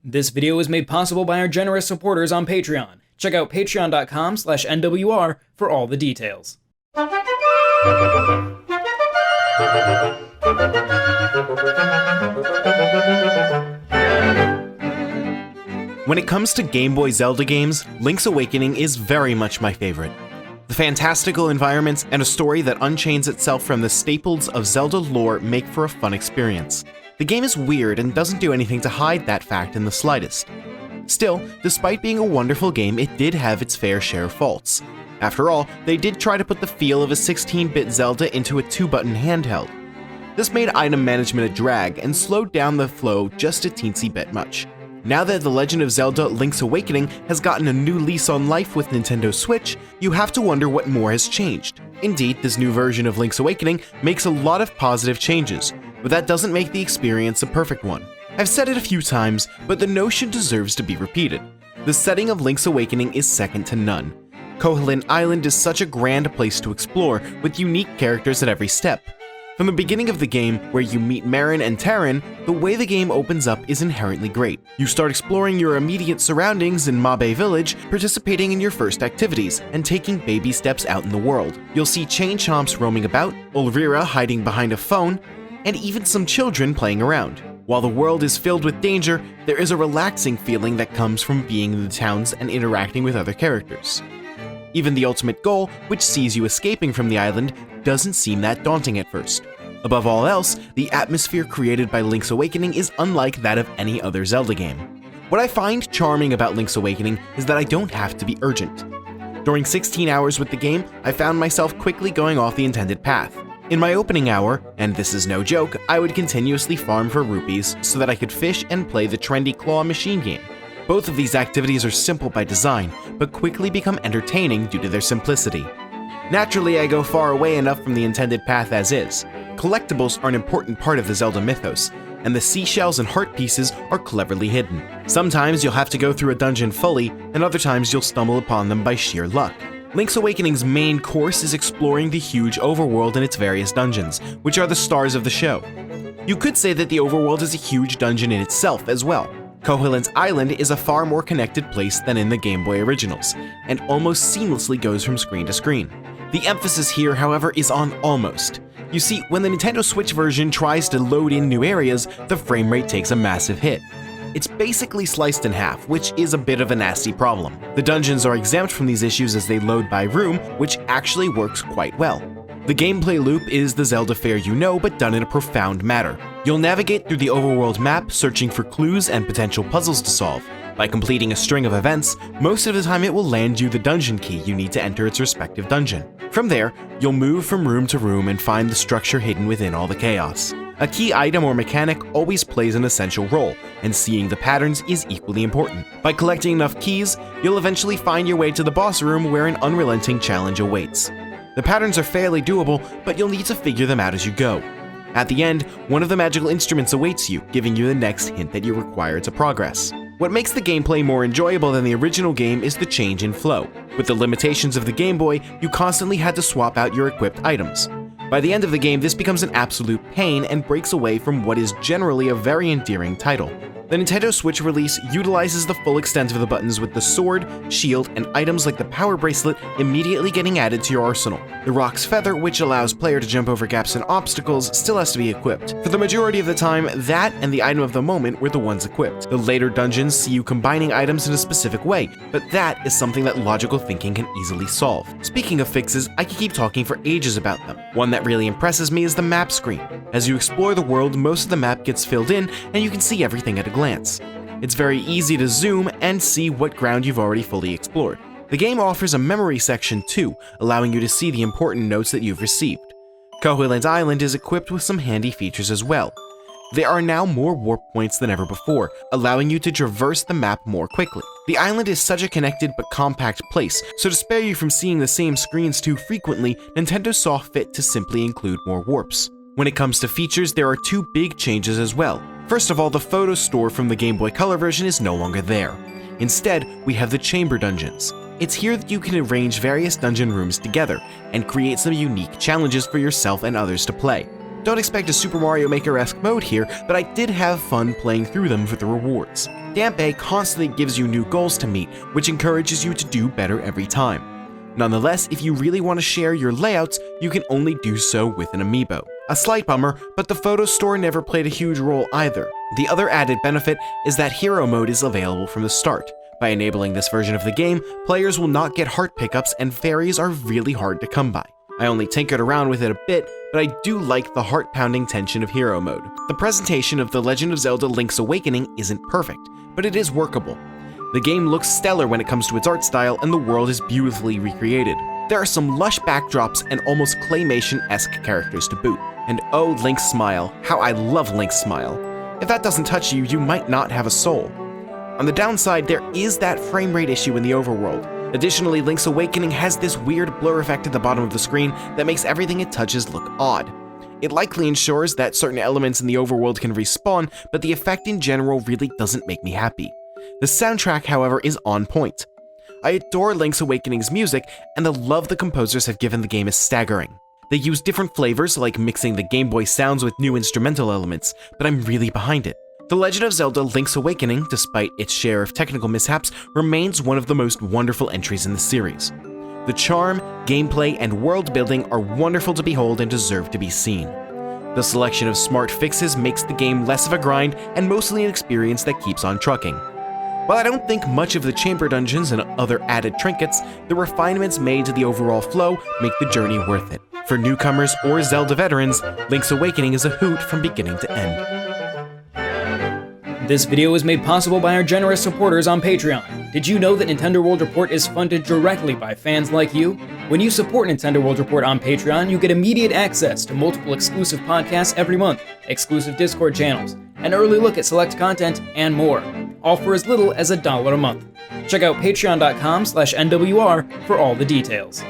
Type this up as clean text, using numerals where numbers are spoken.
This video was made possible by our generous supporters on Patreon. Check out patreon.com/NWR for all the details. When it comes to Game Boy Zelda games, Link's Awakening is very much my favorite. The fantastical environments and a story that unchains itself from the staples of Zelda lore make for a fun experience. The game is weird and doesn't do anything to hide that fact in the slightest. Still, despite being a wonderful game, it did have its fair share of faults. After all, they did try to put the feel of a 16-bit Zelda into a 2-button handheld. This made item management a drag and slowed down the flow just a teensy bit much. Now that The Legend of Zelda Link's Awakening has gotten a new lease on life with Nintendo Switch, you have to wonder what more has changed. Indeed, this new version of Link's Awakening makes a lot of positive changes, but that doesn't make the experience a perfect one. I've said it a few times, but the notion deserves to be repeated. The setting of Link's Awakening is second to none. Koopman Island is such a grand place to explore, with unique characters at every step. From the beginning of the game, where you meet Marin and Terran, the way the game opens up is inherently great. You start exploring your immediate surroundings in Mabe Village, participating in your first activities, and taking baby steps out in the world. You'll see Chain Chomps roaming about, Ulrira hiding behind a phone, and even some children playing around. While the world is filled with danger, there is a relaxing feeling that comes from being in the towns and interacting with other characters. Even the ultimate goal, which sees you escaping from the island, doesn't seem that daunting at first. Above all else, the atmosphere created by Link's Awakening is unlike that of any other Zelda game. What I find charming about Link's Awakening is that I don't have to be urgent. During 16 hours with the game, I found myself quickly going off the intended path. In my opening hour, and this is no joke, I would continuously farm for rupees so that I could fish and play the trendy claw machine game. Both of these activities are simple by design, but quickly become entertaining due to their simplicity. Naturally, I go far away enough from the intended path as is. Collectibles are an important part of the Zelda mythos, and the seashells and heart pieces are cleverly hidden. Sometimes you'll have to go through a dungeon fully, and other times you'll stumble upon them by sheer luck. Link's Awakening's main course is exploring the huge overworld and its various dungeons, which are the stars of the show. You could say that the overworld is a huge dungeon in itself as well. Koopman Island is a far more connected place than in the Game Boy originals, and almost seamlessly goes from screen to screen. The emphasis here, however, is on almost. You see, when the Nintendo Switch version tries to load in new areas, the frame rate takes a massive hit. It's basically sliced in half, which is a bit of a nasty problem. The dungeons are exempt from these issues as they load by room, which actually works quite well. The gameplay loop is the Zelda fare you know, but done in a profound manner. You'll navigate through the overworld map, searching for clues and potential puzzles to solve. By completing a string of events, most of the time it will land you the dungeon key you need to enter its respective dungeon. From there, you'll move from room to room and find the structure hidden within all the chaos. A key item or mechanic always plays an essential role, and seeing the patterns is equally important. By collecting enough keys, you'll eventually find your way to the boss room where an unrelenting challenge awaits. The patterns are fairly doable, but you'll need to figure them out as you go. At the end, one of the magical instruments awaits you, giving you the next hint that you require to progress. What makes the gameplay more enjoyable than the original game is the change in flow. With the limitations of the Game Boy, you constantly had to swap out your equipped items. By the end of the game, this becomes an absolute pain and breaks away from what is generally a very endearing title. The Nintendo Switch release utilizes the full extent of the buttons, with the sword, shield, and items like the power bracelet immediately getting added to your arsenal. The Rock's Feather, which allows player to jump over gaps and obstacles, still has to be equipped. For the majority of the time, that and the item of the moment were the ones equipped. The later dungeons see you combining items in a specific way, but that is something that logical thinking can easily solve. Speaking of fixes, I could keep talking for ages about them. One that really impresses me is the map screen. As you explore the world, most of the map gets filled in, and you can see everything at a glance. It's very easy to zoom and see what ground you've already fully explored. The game offers a memory section too, allowing you to see the important notes that you've received. Koopman Island is equipped with some handy features as well. There are now more warp points than ever before, allowing you to traverse the map more quickly. The island is such a connected but compact place, so to spare you from seeing the same screens too frequently, Nintendo saw fit to simply include more warps. When it comes to features, there are two big changes as well. First of all, the photo store from the Game Boy Color version is no longer there. Instead, we have the chamber dungeons. It's here that you can arrange various dungeon rooms together and create some unique challenges for yourself and others to play. Don't expect a Super Mario Maker-esque mode here, but I did have fun playing through them for the rewards. Dampe constantly gives you new goals to meet, which encourages you to do better every time. Nonetheless, if you really want to share your layouts, you can only do so with an amiibo. A slight bummer, but the photo store never played a huge role either. The other added benefit is that hero mode is available from the start. By enabling this version of the game, players will not get heart pickups and fairies are really hard to come by. I only tinkered around with it a bit, but I do like the heart-pounding tension of hero mode. The presentation of The Legend of Zelda Link's Awakening isn't perfect, but it is workable. The game looks stellar when it comes to its art style, and the world is beautifully recreated. There are some lush backdrops and almost claymation-esque characters to boot. And oh, Link's smile. How I love Link's smile. If that doesn't touch you, you might not have a soul. On the downside, there is that framerate issue in the overworld. Additionally, Link's Awakening has this weird blur effect at the bottom of the screen that makes everything it touches look odd. It likely ensures that certain elements in the overworld can respawn, but the effect in general really doesn't make me happy. The soundtrack, however, is on point. I adore Link's Awakening's music, and the love the composers have given the game is staggering. They use different flavors, like mixing the Game Boy sounds with new instrumental elements, but I'm really behind it. The Legend of Zelda Link's Awakening, despite its share of technical mishaps, remains one of the most wonderful entries in the series. The charm, gameplay, and world building are wonderful to behold and deserve to be seen. The selection of smart fixes makes the game less of a grind and mostly an experience that keeps on trucking. While I don't think much of the chamber dungeons and other added trinkets, the refinements made to the overall flow make the journey worth it. For newcomers or Zelda veterans, Link's Awakening is a hoot from beginning to end. This video was made possible by our generous supporters on Patreon. Did you know that Nintendo World Report is funded directly by fans like you? When you support Nintendo World Report on Patreon, you get immediate access to multiple exclusive podcasts every month, exclusive Discord channels, an early look at select content, and more, all for as little as $1 a month. Check out patreon.com/NWR for all the details.